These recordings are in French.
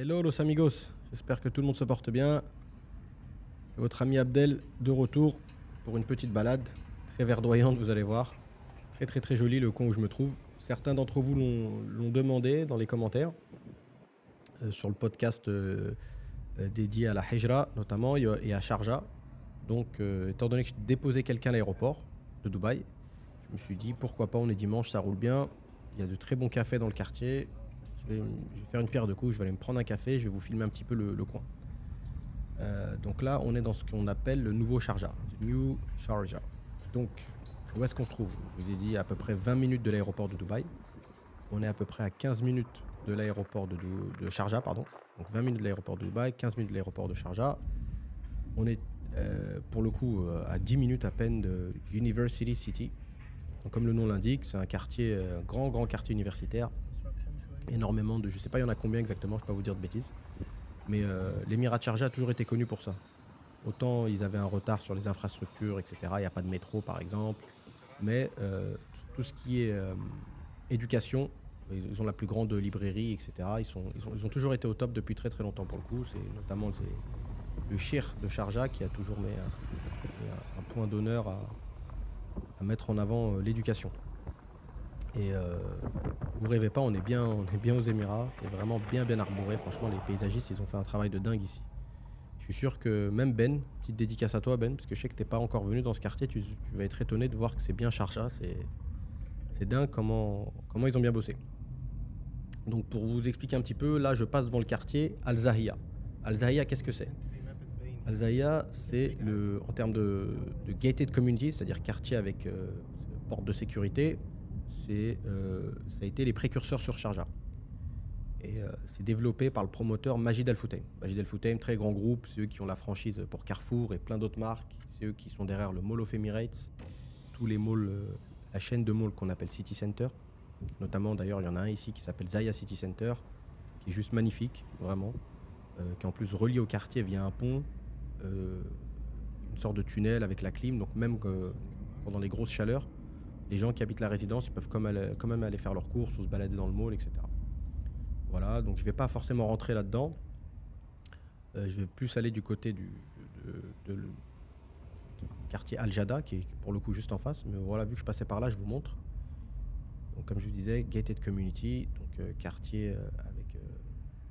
Hello los amigos, j'espère que tout le monde se porte bien. C'est votre ami Abdel de retour pour une petite balade très verdoyante, vous allez voir. Très très très joli le coin où je me trouve. Certains d'entre vous l'ont demandé dans les commentaires sur le podcast dédié à la Hijra notamment et à Sharjah. Donc étant donné que je déposais quelqu'un à l'aéroport de Dubaï, je me suis dit pourquoi pas, on est dimanche, ça roule bien. Il y a de très bons cafés dans le quartier. Je vais faire une pierre de coups, je vais aller me prendre un café, je vais vous filmer un petit peu le coin. Donc là, on est dans ce qu'on appelle le nouveau Sharjah, the New Sharjah. Donc, où est-ce qu'on se trouve? Je vous ai dit à peu près 20 minutes de l'aéroport de Dubaï. On est à peu près à 15 minutes de l'aéroport de Sharjah, pardon. Donc 20 minutes de l'aéroport de Dubaï, 15 minutes de l'aéroport de Sharjah. On est pour le coup à 10 minutes à peine de University City. Donc, comme le nom l'indique, c'est un quartier, grand quartier universitaire. Énormément de, je sais pas il y en a combien exactement, je ne vais pas vous dire de bêtises. Mais l'émirat de Sharjah a toujours été connu pour ça. Autant ils avaient un retard sur les infrastructures, etc. Il n'y a pas de métro, par exemple. Mais tout ce qui est éducation, ils ont la plus grande librairie, etc. Ils ont toujours été au top depuis très très longtemps pour le coup. C'est notamment le shir de Sharjah qui a toujours mis un point d'honneur à mettre en avant l'éducation. Et vous rêvez pas, on est bien aux Émirats. C'est vraiment bien arboré. Franchement, les paysagistes, ils ont fait un travail de dingue ici. Je suis sûr que même Ben, petite dédicace à toi Ben, parce que je sais que t'es pas encore venu dans ce quartier, tu vas être étonné de voir que c'est bien Sharjah. C'est dingue comment ils ont bien bossé. Donc pour vous expliquer un petit peu, là je passe devant le quartier Al Zahia. Al Zahia, qu'est-ce que c'est? Al Zahia, c'est en termes de gated community, c'est-à-dire quartier avec porte de sécurité. Ça a été les précurseurs sur Sharjah. Et c'est développé par le promoteur Majid Al Futtaim. Majid Al Futtaim, très grand groupe, c'est eux qui ont la franchise pour Carrefour et plein d'autres marques. C'est eux qui sont derrière le Mall of Emirates, tous les malls, la chaîne de malls qu'on appelle City Center. Notamment d'ailleurs, il y en a un ici qui s'appelle Zaya City Center, qui est juste magnifique, vraiment, qui est en plus relié au quartier via un pont, une sorte de tunnel avec la clim. Donc même que pendant les grosses chaleurs, les gens qui habitent la résidence, ils peuvent quand même aller faire leurs courses ou se balader dans le mall, etc. Voilà, donc je ne vais pas forcément rentrer là-dedans. Je vais plus aller du côté du quartier Al-Jada, qui est pour le coup juste en face. Mais voilà, vu que je passais par là, je vous montre. Donc comme je vous disais, gated community, donc quartier avec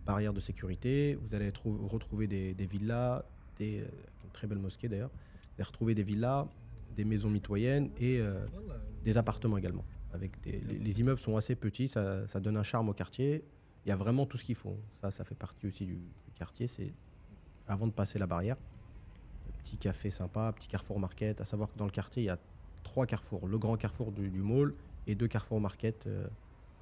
barrière de sécurité. Vous allez retrouver des villas, avec une très belle mosquée d'ailleurs. Vous allez retrouver des villas, des maisons mitoyennes et des appartements également. Les immeubles sont assez petits, ça donne un charme au quartier. Il y a vraiment tout ce qu'il faut. Ça fait partie aussi du quartier. C'est avant de passer la barrière. Petit café sympa, petit Carrefour Market. À savoir que dans le quartier, il y a 3 carrefours. Le grand carrefour du mall et 2 Carrefour Market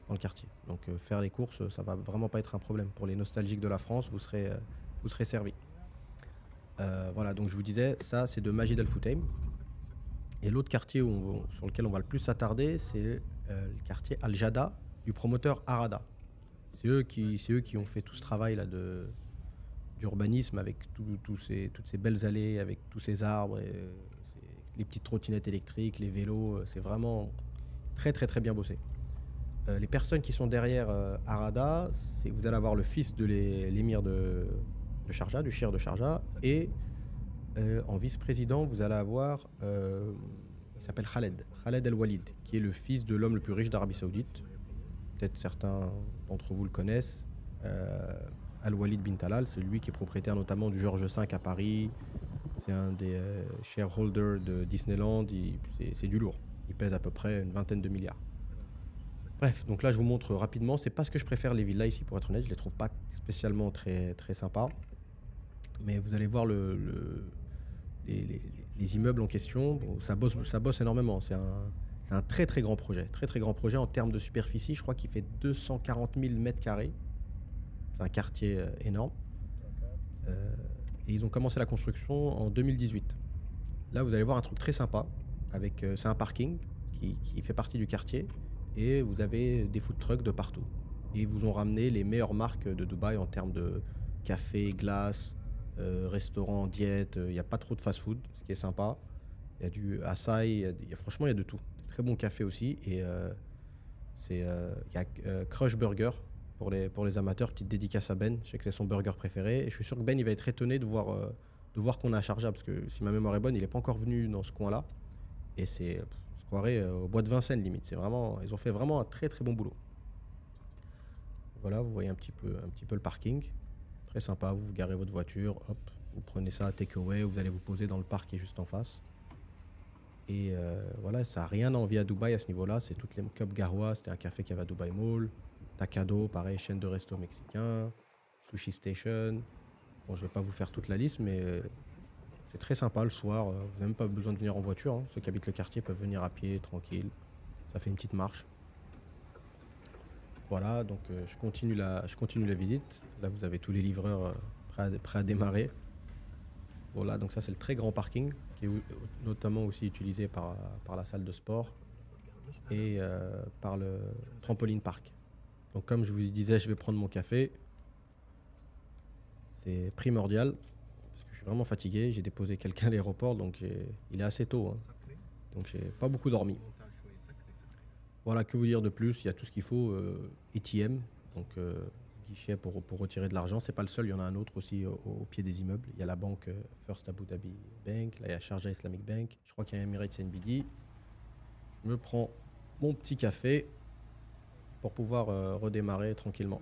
dans le quartier. Donc faire les courses, ça va vraiment pas être un problème. Pour les nostalgiques de la France, vous serez servis. Voilà, donc je vous disais, ça c'est de Majid Al Futtaim. Et l'autre quartier sur lequel on va le plus s'attarder, c'est le quartier Al-Jada du promoteur Arada. C'est eux qui ont fait tout ce travail là d'urbanisme avec toutes ces belles allées, avec tous ces arbres, les petites trottinettes électriques, les vélos. C'est vraiment très très très bien bossé. Les personnes qui sont derrière Arada, vous allez avoir le fils de l'émir de Sharjah, du shir de Sharjah, et en vice-président, vous allez avoir, il s'appelle Khaled El-Walid, qui est le fils de l'homme le plus riche d'Arabie Saoudite. Peut-être certains d'entre vous le connaissent. Al-Walid bin Talal, c'est lui qui est propriétaire notamment du Georges V à Paris. C'est un des shareholders de Disneyland. C'est du lourd. Il pèse à peu près une vingtaine de milliards. Bref, donc là je vous montre rapidement. C'est pas ce que je préfère les villas ici, pour être honnête. Je les trouve pas spécialement très, très sympas. Mais vous allez voir les immeubles en question. Bon, ça bosse énormément. C'est un très très grand projet. Très très grand projet en termes de superficie. Je crois qu'il fait 240 000 mètres carrés. C'est un quartier énorme. Et ils ont commencé la construction en 2018. Là, vous allez voir un truc très sympa. C'est un parking qui fait partie du quartier. Et vous avez des food trucks de partout. Et ils vous ont ramené les meilleures marques de Dubaï en termes de café, glace, restaurant, diète. Il n'y a pas trop de fast-food, ce qui est sympa. Il y a du açaï, franchement, il y a de tout. Très bon café aussi. Et il y a Crush Burger. pour les amateurs, petite dédicace à Ben. Je sais que c'est son burger préféré. Et je suis sûr que Ben, il va être étonné de voir qu'on a chargeable. Parce que si ma mémoire est bonne, il n'est pas encore venu dans ce coin-là. Et c'est, on se croirait au bois de Vincennes, limite. C'est vraiment, ils ont fait vraiment un très très bon boulot. Voilà, vous voyez un petit peu le parking. Très sympa, vous garez votre voiture, hop, vous prenez ça à takeaway, vous allez vous poser dans le parc qui est juste en face. Et voilà, ça n'a rien à envier à Dubaï à ce niveau-là. C'est toutes les Cup Garoua, c'était un café qui avait à Dubaï Mall. Takado, pareil, chaîne de resto mexicain. Sushi Station. Bon, je vais pas vous faire toute la liste, mais c'est très sympa le soir. Vous n'avez même pas besoin de venir en voiture, hein. Ceux qui habitent le quartier peuvent venir à pied, tranquille. Ça fait une petite marche. Voilà, donc je continue la visite. Là, vous avez tous les livreurs prêts à démarrer. Voilà, donc ça, c'est le très grand parking qui est notamment aussi utilisé par la salle de sport et par le trampoline park. Donc, comme je vous disais, je vais prendre mon café. C'est primordial parce que je suis vraiment fatigué. J'ai déposé quelqu'un à l'aéroport, donc il est assez tôt, hein. Donc, j'ai pas beaucoup dormi. Voilà, que vous dire de plus? Il y a tout ce qu'il faut. ATM, donc guichet pour retirer de l'argent. C'est pas le seul, il y en a un autre aussi au pied des immeubles. Il y a la banque First Abu Dhabi Bank, là il y a Sharjah Islamic Bank. Je crois qu'il y a Emirates NBD. Je me prends mon petit café pour pouvoir redémarrer tranquillement.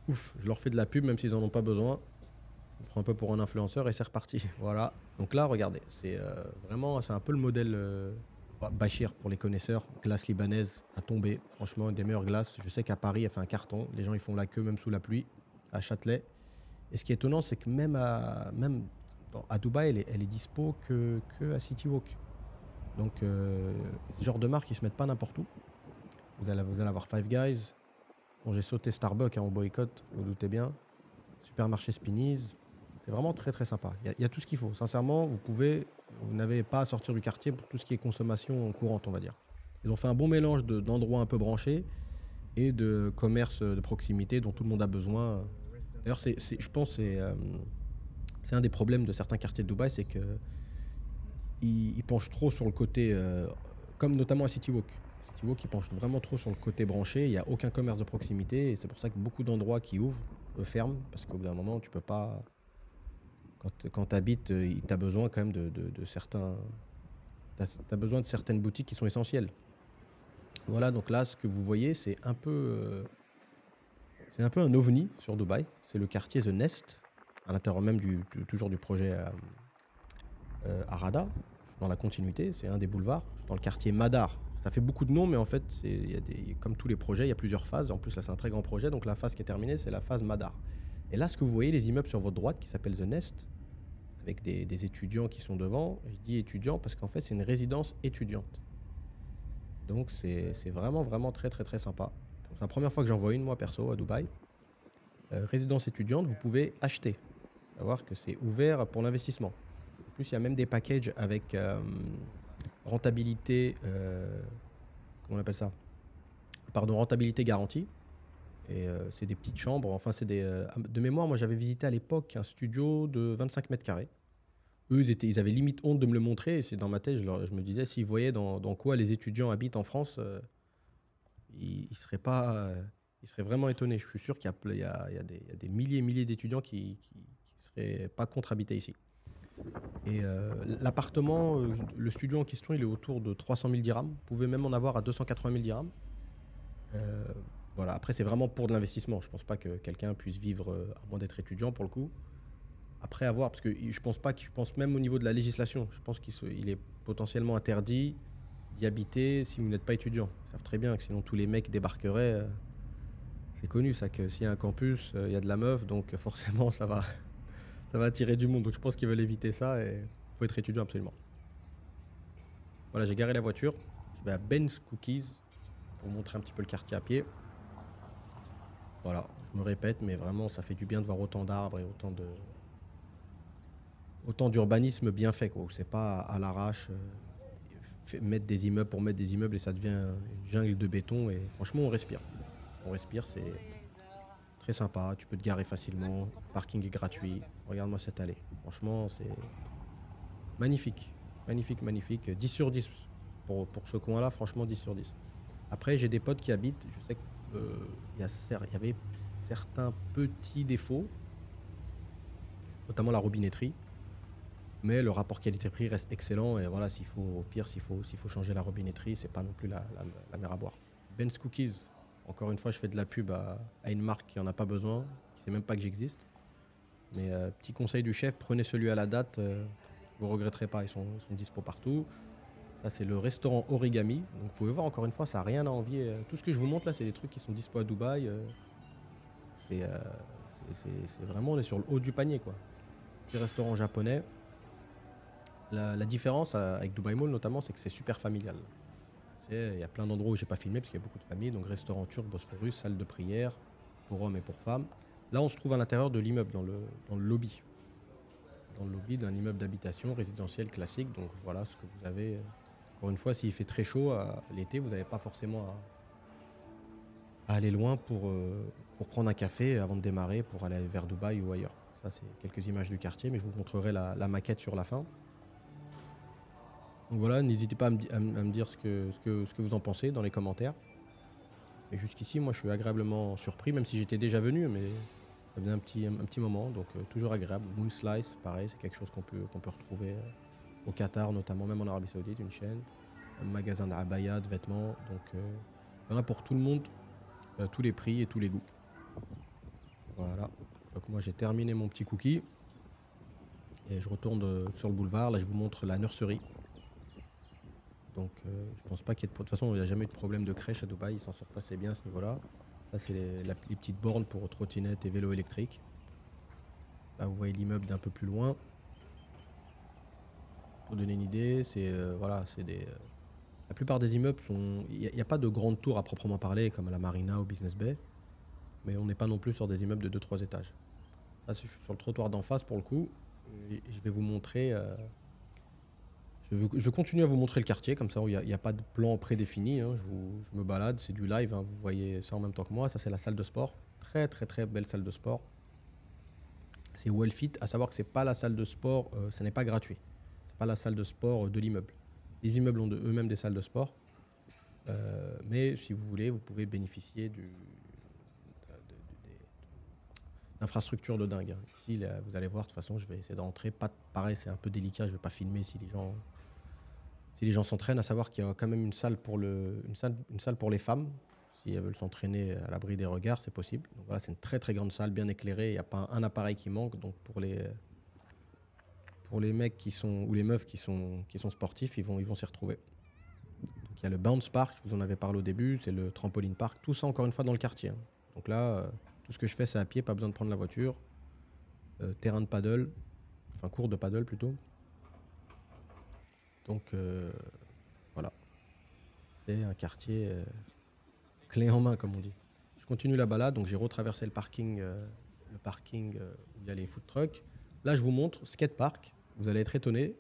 Ouf, je leur fais de la pub même s'ils en ont pas besoin. Je me prends un peu pour un influenceur et c'est reparti. Voilà. Donc là, regardez, c'est vraiment, c'est un peu le modèle Bachir pour les connaisseurs. Glace libanaise à tomber. Franchement, une des meilleures glaces. Je sais qu'à Paris, elle fait un carton. Les gens, ils font la queue même sous la pluie. À Châtelet. Et ce qui est étonnant, c'est que même à Dubaï, elle est dispo que à City Walk. Donc, ce genre de marques, ils se mettent pas n'importe où. Vous allez avoir Five Guys. Bon, j'ai sauté Starbucks en boycott, vous doutez bien. Supermarché Spinneys. C'est vraiment très très sympa. Il y a tout ce qu'il faut. Sincèrement, vous n'avez pas à sortir du quartier pour tout ce qui est consommation courante, on va dire. Ils ont fait un bon mélange d'endroits un peu branchés et de commerces de proximité dont tout le monde a besoin. D'ailleurs, je pense que c'est un des problèmes de certains quartiers de Dubaï, c'est que ils penchent trop sur le côté, comme notamment à City Walk. City Walk, ils penchent vraiment trop sur le côté branché. Il n'y a aucun commerce de proximité et c'est pour ça que beaucoup d'endroits qui ouvrent ferment parce qu'au bout d'un moment, tu peux pas. Quand tu habites, tu as besoin quand même de certains. T'as besoin de certaines boutiques qui sont essentielles. Voilà, donc là, ce que vous voyez, c'est un peu un ovni sur Dubaï. C'est le quartier The Nest, à l'intérieur même toujours du projet Arada, dans la continuité. C'est un des boulevards, dans le quartier Madar. Ça fait beaucoup de noms, mais en fait, comme tous les projets, il y a plusieurs phases. En plus, là, c'est un très grand projet. Donc la phase qui est terminée, c'est la phase Madar. Et là, ce que vous voyez, les immeubles sur votre droite, qui s'appellent The Nest, avec des étudiants qui sont devant. Je dis étudiants parce qu'en fait, c'est une résidence étudiante. Donc, c'est vraiment, vraiment très, très, très sympa. C'est la première fois que j'en vois une, moi, perso, à Dubaï. Résidence étudiante, vous pouvez acheter. Savoir que c'est ouvert pour l'investissement. En plus, il y a même des packages avec rentabilité... comment on appelle ça? Pardon, rentabilité garantie. Et c'est des petites chambres. Enfin, c'est de mémoire, moi, j'avais visité à l'époque un studio de 25 mètres carrés. Eux, ils avaient limite honte de me le montrer. Et c'est dans ma tête, je me disais, s'ils voyaient dans quoi les étudiants habitent en France, ils seraient pas, ils seraient vraiment étonnés. Je suis sûr qu'il y a des milliers et milliers d'étudiants qui seraient pas contre habiter ici. Et l'appartement, le studio en question, il est autour de 300 000 dirhams. Vous pouvez même en avoir à 280 000 dirhams. Voilà. Après, c'est vraiment pour de l'investissement. Je pense pas que quelqu'un puisse vivre à moins d'être étudiant pour le coup. Après, à voir, parce que je pense même au niveau de la législation, je pense qu'il est potentiellement interdit d'y habiter si vous n'êtes pas étudiant. Ils savent très bien que sinon tous les mecs débarqueraient. C'est connu ça, que s'il y a un campus, il y a de la meuf, donc forcément ça va attirer du monde. Donc je pense qu'ils veulent éviter ça et il faut être étudiant absolument. Voilà, j'ai garé la voiture. Je vais à Ben's Cookies pour vous montrer un petit peu le quartier à pied. Voilà, je me répète, mais vraiment ça fait du bien de voir autant d'arbres et autant d'urbanisme bien fait, quoi. C'est pas à l'arrache, mettre des immeubles pour mettre des immeubles et ça devient une jungle de béton. Et franchement, on respire. C'est très sympa. Tu peux te garer facilement. Le parking est gratuit. Regarde-moi cette allée. Franchement, c'est magnifique. Magnifique, magnifique. 10 sur 10 pour ce coin-là. Franchement, 10 sur 10. Après, j'ai des potes qui habitent. Je sais que il y avait certains petits défauts, notamment la robinetterie. Mais le rapport qualité-prix reste excellent. Et voilà, au pire, s'il faut changer la robinetterie, c'est pas non plus la mer à boire. Ben's Cookies, encore une fois, je fais de la pub à une marque qui en a pas besoin, qui sait même pas que j'existe. Mais petit conseil du chef, prenez celui à la date, vous regretterez pas, ils sont dispo partout. Ça, c'est le restaurant Origami. Donc, vous pouvez voir, encore une fois, ça n'a rien à envier. Tout ce que je vous montre là, c'est des trucs qui sont dispo à Dubaï. C'est euh, c'est vraiment, on est sur le haut du panier, quoi. Petit restaurant japonais. La différence avec Dubai Mall notamment, c'est que c'est super familial. Il y a plein d'endroits où j'ai pas filmé parce qu'il y a beaucoup de familles, donc restaurant turc, Bosphorus, salle de prière pour hommes et pour femmes. Là, on se trouve à l'intérieur de l'immeuble, dans le lobby. Dans le lobby d'un immeuble d'habitation résidentiel classique. Donc voilà ce que vous avez. Encore une fois, s'il fait très chaud l'été, vous n'avez pas forcément à aller loin pour prendre un café avant de démarrer, pour aller vers Dubaï ou ailleurs. Ça, c'est quelques images du quartier, mais je vous montrerai la maquette sur la fin. Donc voilà, n'hésitez pas à me dire ce que vous en pensez dans les commentaires. Et jusqu'ici, moi, je suis agréablement surpris, même si j'étais déjà venu, mais ça faisait un petit moment, donc toujours agréable. Moon Slice, pareil, c'est quelque chose qu'on peut retrouver au Qatar, notamment, même en Arabie Saoudite, une chaîne. Un magasin d'abaya, de vêtements, donc il y en a pour tout le monde, tous les prix et tous les goûts. Voilà, donc moi j'ai terminé mon petit cookie. Et je retourne sur le boulevard, là je vous montre la nurserie. Donc je pense pas qu'il y ait de... toute façon, il n'y a jamais eu de problème de crèche à Dubaï, ils s'en sortent assez bien à ce niveau-là. Ça, c'est les petites bornes pour trottinettes et vélos électriques. Là, vous voyez l'immeuble d'un peu plus loin. Pour donner une idée, voilà, c'est des... la plupart des immeubles sont... Il n'y a pas de grandes tours à proprement parler, comme à la Marina ou Business Bay. Mais on n'est pas non plus sur des immeubles de 2-3 étages. Ça, c'est sur le trottoir d'en face, pour le coup. Et je vais vous montrer... Je continue à vous montrer le quartier, comme ça il n'y a pas de plan prédéfini. Hein. Je me balade, c'est du live, hein. Vous voyez ça en même temps que moi. Ça, c'est la salle de sport. Très très très belle salle de sport. C'est Wellfit, à savoir que c'est pas la salle de sport, ça n'est pas gratuit. C'est pas la salle de sport de l'immeuble. Les immeubles ont eux-mêmes des salles de sport. Mais si vous voulez, vous pouvez bénéficier d'infrastructures de dingue. Hein. Ici, là, vous allez voir, de toute façon, je vais essayer d'entrer. Pareil, c'est un peu délicat, je ne vais pas filmer si les gens s'entraînent, à savoir qu'il y a quand même une salle pour les femmes. Si elles veulent s'entraîner à l'abri des regards, c'est possible. Donc voilà, c'est une très très grande salle, bien éclairée. Il n'y a pas un appareil qui manque. Donc pour les mecs ou les meufs qui sont sportifs, ils vont s'y retrouver. Donc il y a le Bounce Park, je vous en avais parlé au début, c'est le trampoline park. Tout ça encore une fois dans le quartier. Hein. Donc là, tout ce que je fais, c'est à pied, pas besoin de prendre la voiture. Terrain de paddle, enfin cours de paddle plutôt. Donc voilà, c'est un quartier clé en main comme on dit. Je continue la balade, donc j'ai retraversé le parking où il y a les food trucks. Là je vous montre skatepark, vous allez être étonné.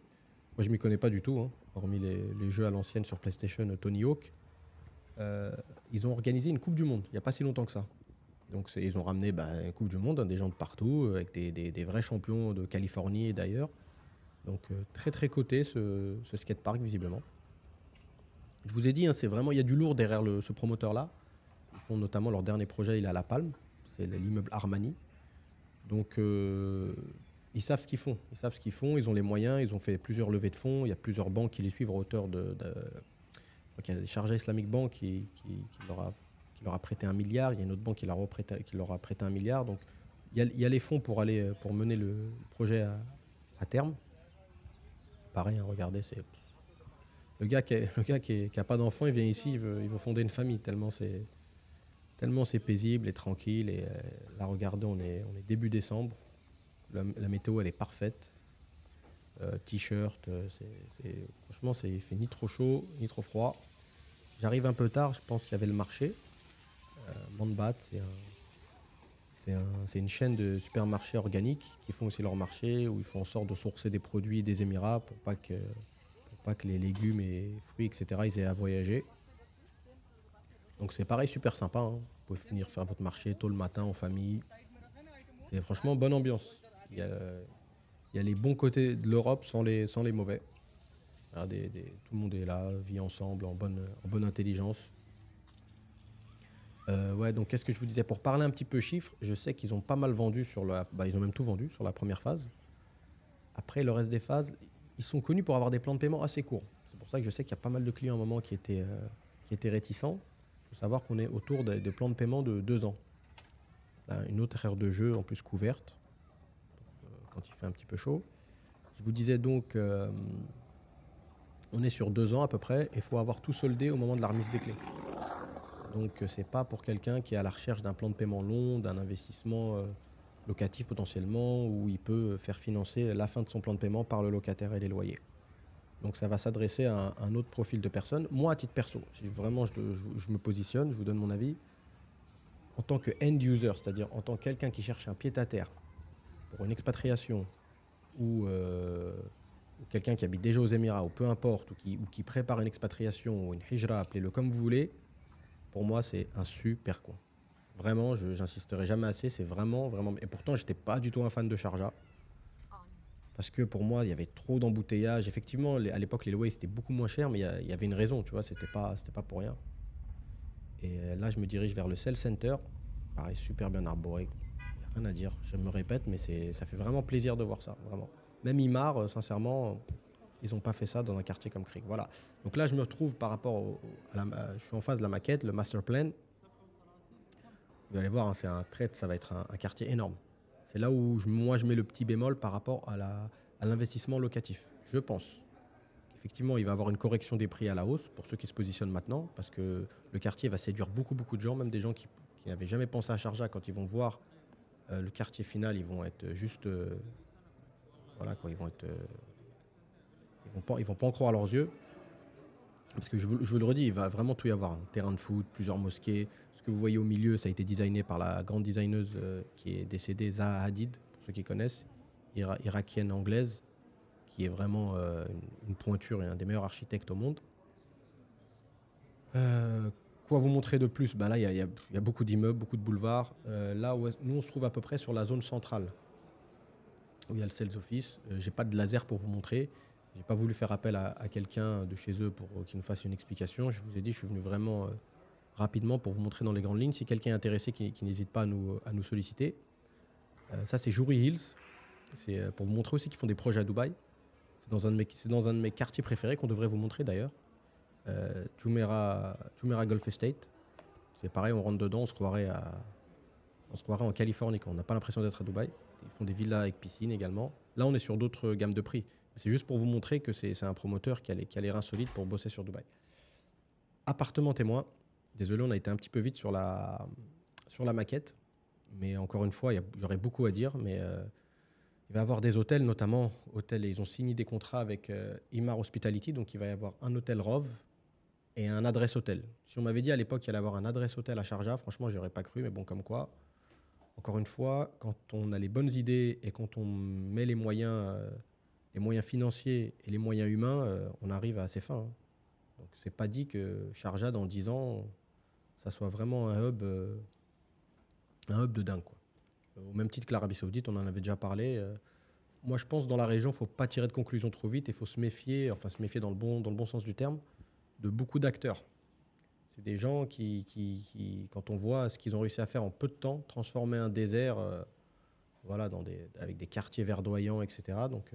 Moi je m'y connais pas du tout, hein, hormis les jeux à l'ancienne sur PlayStation Tony Hawk. Ils ont organisé une Coupe du Monde, il n'y a pas si longtemps que ça. Donc ils ont ramené une Coupe du Monde, hein, des gens de partout, avec des vrais champions de Californie et d'ailleurs. Donc très très coté ce skatepark visiblement. Je vous ai dit, hein, il y a du lourd derrière ce promoteur-là. Ils font notamment leur dernier projet, il est à La Palme, c'est l'immeuble Armani. Donc ils savent ce qu'ils font. Ils ont les moyens, ils ont fait plusieurs levées de fonds. Il y a plusieurs banques qui les suivent à hauteur donc, il y a Sharjah Islamic Bank qui leur a prêté 1 milliard. Il y a une autre banque qui leur a prêté 1 milliard. Donc il y a les fonds pour mener le projet à terme. Pareil, hein, regardez, c'est le gars qui a pas d'enfant, il vient ici, il veut fonder une famille tellement c'est paisible et tranquille. Et là, regardez, on est début décembre, la météo elle est parfaite. T-shirt, franchement, il fait ni trop chaud ni trop froid. J'arrive un peu tard, je pense qu'il y avait le marché. Manbat, c'est une chaîne de supermarchés organiques qui font aussi leur marché, où ils font en sorte de sourcer des produits des Émirats pour pas que les légumes et fruits, etc., ils aient à voyager. Donc c'est pareil, super sympa. Hein. Vous pouvez venir faire votre marché tôt le matin en famille. C'est franchement bonne ambiance. Il y a les bons côtés de l'Europe sans les mauvais. Tout le monde est là, vit ensemble en bonne intelligence. Ouais, donc qu'est-ce que je vous disais? Pour parler un petit peu chiffres, je sais qu'ils ont pas mal vendu sur la bah, ils ont même tout vendu sur la première phase. Après, le reste des phases, ils sont connus pour avoir des plans de paiement assez courts. C'est pour ça que je sais qu'il y a pas mal de clients à un moment qui étaient réticents. Il faut savoir qu'on est autour des plans de paiement de 2 ans. Là, une autre aire de jeu en plus couverte, quand il fait un petit peu chaud. Je vous disais donc, on est sur 2 ans à peu près, et il faut avoir tout soldé au moment de la remise des clés. Donc, c'est pas pour quelqu'un qui est à la recherche d'un plan de paiement long, d'un investissement locatif potentiellement, où il peut faire financer la fin de son plan de paiement par le locataire et les loyers. Donc ça va s'adresser à un autre profil de personne. Moi, à titre perso, si vraiment je me positionne, je vous donne mon avis, en tant que end user, c'est-à-dire en tant que quelqu'un qui cherche un pied-à-terre pour une expatriation ou quelqu'un qui habite déjà aux Émirats ou peu importe, ou qui prépare une expatriation ou une hijra, appelez-le comme vous voulez, pour moi, c'est un super coin. Vraiment, j'insisterai jamais assez, c'est vraiment, vraiment... Et pourtant, j'étais pas du tout un fan de Sharjah. Parce que pour moi, il y avait trop d'embouteillages. Effectivement, à l'époque, les loyers, c'était beaucoup moins cher, mais il y avait une raison, tu vois, c'était pas pour rien. Et là, je me dirige vers le Cell Center. Pareil, super bien arboré. Y a rien à dire. Je me répète, mais ça fait vraiment plaisir de voir ça, vraiment. Même Imar, sincèrement, ils n'ont pas fait ça dans un quartier comme Creek. Voilà. Donc là, je me retrouve par rapport je suis en face de la maquette, le master plan. Vous allez voir, hein, c'est un trait, ça va être un quartier énorme. C'est là où moi, je mets le petit bémol par rapport à l'investissement locatif. Je pense qu'effectivement, il va y avoir une correction des prix à la hausse pour ceux qui se positionnent maintenant, parce que le quartier va séduire beaucoup, beaucoup de gens, même des gens qui n'avaient jamais pensé à Sharjah. Quand ils vont voir le quartier final, ils vont être juste... voilà quoi, ils vont pas en croire à leurs yeux. Parce que je vous le redis, il va vraiment tout y avoir. Un terrain de foot, plusieurs mosquées. Ce que vous voyez au milieu, ça a été designé par la grande designeuse qui est décédée, Zaha Hadid, pour ceux qui connaissent, irakienne anglaise, qui est vraiment une pointure et un des meilleurs architectes au monde. Quoi vous montrer de plus? Ben là, il y a beaucoup d'immeubles, beaucoup de boulevards. Là où nous, on se trouve à peu près sur la zone centrale, où il y a le sales office. J'ai pas de laser pour vous montrer. J'ai pas voulu faire appel à quelqu'un de chez eux pour qu'il nous fasse une explication. Je vous ai dit, je suis venu vraiment rapidement pour vous montrer dans les grandes lignes. Si quelqu'un est intéressé, qui n'hésite pas à nous solliciter. Ça, c'est Juri Hills. C'est pour vous montrer aussi qu'ils font des projets à Dubaï. C'est dans un de mes quartiers préférés qu'on devrait vous montrer d'ailleurs. Jumeirah Golf Estate. C'est pareil, on rentre dedans, on se croirait en Californie, quoi. On n'a pas l'impression d'être à Dubaï. Ils font des villas avec piscine également. Là, on est sur d'autres gammes de prix. C'est juste pour vous montrer que c'est un promoteur qui a les reins solides pour bosser sur Dubaï. Appartement témoin. Désolé, on a été un petit peu vite sur la maquette. Mais encore une fois, j'aurais beaucoup à dire. Mais il va y avoir des hôtels, notamment hôtels. Ils ont signé des contrats avec Imar Hospitality. Donc, il va y avoir un hôtel Rove et un adresse hôtel. Si on m'avait dit à l'époque qu'il allait avoir un adresse hôtel à Sharjah, franchement, j'aurais pas cru. Mais bon, comme quoi. Encore une fois, quand on a les bonnes idées et quand on met les moyens financiers et les moyens humains, on arrive à ses fins. Hein. Donc c'est pas dit que Sharjah, dans 10 ans, ça soit vraiment un hub de dingue, quoi. Au même titre que l'Arabie Saoudite, on en avait déjà parlé. Moi, je pense que dans la région, il ne faut pas tirer de conclusions trop vite et il faut se méfier, enfin se méfier dans le bon sens du terme, de beaucoup d'acteurs. C'est des gens qui, quand on voit ce qu'ils ont réussi à faire en peu de temps, transformer un désert voilà, avec des quartiers verdoyants, etc. Donc,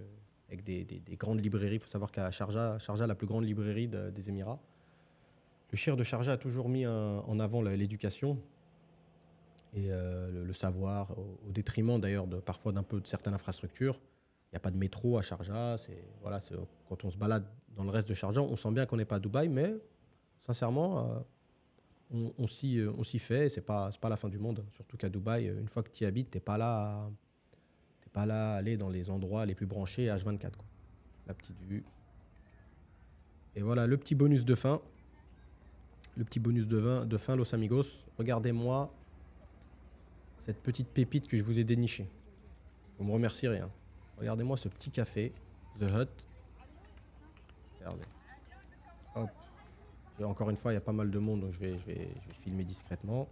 avec des grandes librairies. Il faut savoir qu'à Sharjah, la plus grande librairie des Émirats, le shir de Sharjah a toujours mis en avant l'éducation et le savoir, au détriment d'ailleurs parfois d'un peu de certaines infrastructures. Il n'y a pas de métro à Sharjah. Voilà, quand on se balade dans le reste de Sharjah, on sent bien qu'on n'est pas à Dubaï, mais sincèrement, on s'y fait, c'est pas la fin du monde. Surtout qu'à Dubaï, une fois que tu y habites, t'es pas là à aller dans les endroits les plus branchés H24, quoi. La petite vue. Et voilà, le petit bonus de fin. Le petit bonus de fin, Los Amigos. Regardez-moi cette petite pépite que je vous ai dénichée. Vous me remercierez, hein. Regardez-moi ce petit café, The Hut. Regardez. Hop. Et encore une fois, il y a pas mal de monde, donc je vais filmer discrètement.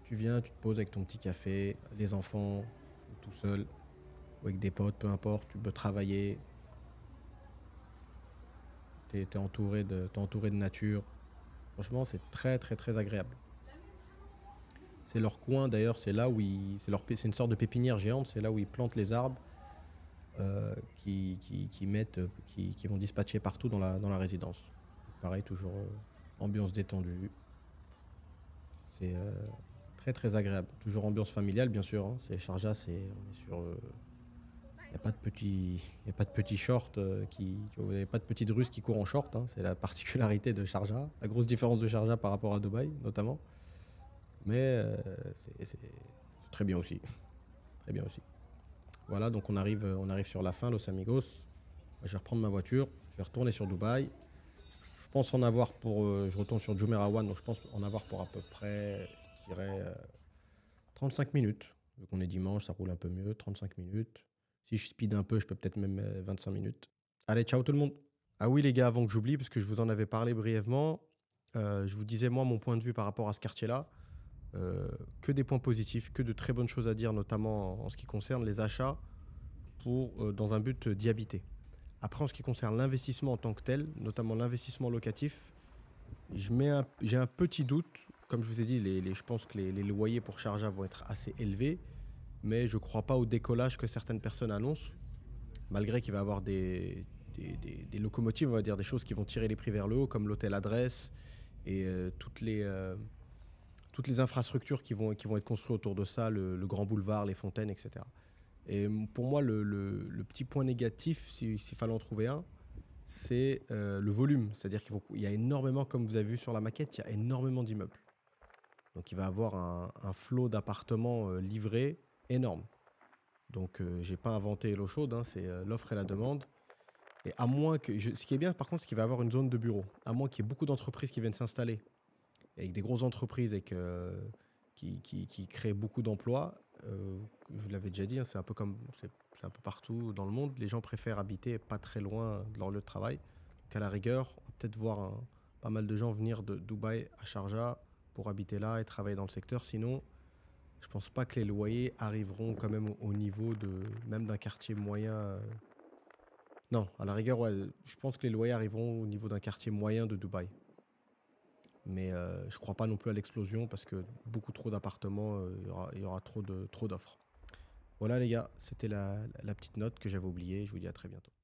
Tu viens, tu te poses avec ton petit café, les enfants, ou tout seul, ou avec des potes, peu importe, tu peux travailler. T'es entouré de nature. Franchement, c'est très très très agréable. C'est leur coin d'ailleurs, c'est là où ils, c'est une sorte de pépinière géante, c'est là où ils plantent les arbres qui mettent, qui vont dispatcher partout dans la résidence. Pareil, toujours ambiance détendue. C'est très très agréable. Toujours ambiance familiale, bien sûr, hein. C'est Sharjah, on est sur. Il n'y a pas de petits, y a pas de petits shorts vous n'avez pas de petites Russes qui courent en short, hein. C'est la particularité de Sharjah. La grosse différence de Sharjah par rapport à Dubaï, notamment. Mais c'est très bien aussi. Très bien aussi. Voilà, donc on arrive sur la fin, Los Amigos. Je vais reprendre ma voiture, je vais retourner sur Dubaï. Je pense en avoir pour. Je retourne sur Jumeirah One, donc je pense en avoir pour à peu près, je dirais, 35 minutes. Vu qu'on est dimanche, ça roule un peu mieux, 35 minutes. Si je speed un peu, je peux peut-être même 25 minutes. Allez, ciao tout le monde. Ah oui les gars, avant que j'oublie, parce que je vous en avais parlé brièvement, je vous disais moi mon point de vue par rapport à ce quartier-là. Euh, que des points positifs, que de très bonnes choses à dire, notamment en ce qui concerne les achats dans un but d'y habiter. Après, en ce qui concerne l'investissement en tant que tel, notamment l'investissement locatif, j'ai un petit doute. Comme je vous ai dit, je pense que les loyers pour Sharjah vont être assez élevés, mais je ne crois pas au décollage que certaines personnes annoncent, malgré qu'il va y avoir des locomotives, on va dire, des choses qui vont tirer les prix vers le haut, comme l'hôtel Adresse et toutes les infrastructures qui vont être construites autour de ça, le grand boulevard, les fontaines, etc. Et pour moi, le petit point négatif, s'il fallait en trouver un, c'est le volume. C'est-à-dire qu'il y a énormément, comme vous avez vu sur la maquette, il y a énormément d'immeubles. Donc il va avoir un flot d'appartements livrés énorme. Donc j'ai pas inventé l'eau chaude, hein, c'est l'offre et la demande. Et à moins que. Ce qui est bien, par contre, c'est qu'il va avoir une zone de bureau. À moins qu'il y ait beaucoup d'entreprises qui viennent s'installer, avec des grosses entreprises qui créent beaucoup d'emplois. Je vous l'avais déjà dit, hein, c'est un peu comme c'est un peu partout dans le monde. Les gens préfèrent habiter pas très loin de leur lieu de travail. Donc à la rigueur, on va peut-être voir pas mal de gens venir de Dubaï à Sharjah pour habiter là et travailler dans le secteur. Sinon, je pense pas que les loyers arriveront quand même au niveau même d'un quartier moyen. Non, à la rigueur, ouais, je pense que les loyers arriveront au niveau d'un quartier moyen de Dubaï. Mais je crois pas non plus à l'explosion parce que beaucoup trop d'appartements, il y aura trop d'offres. Voilà les gars, c'était la petite note que j'avais oubliée. Je vous dis à très bientôt.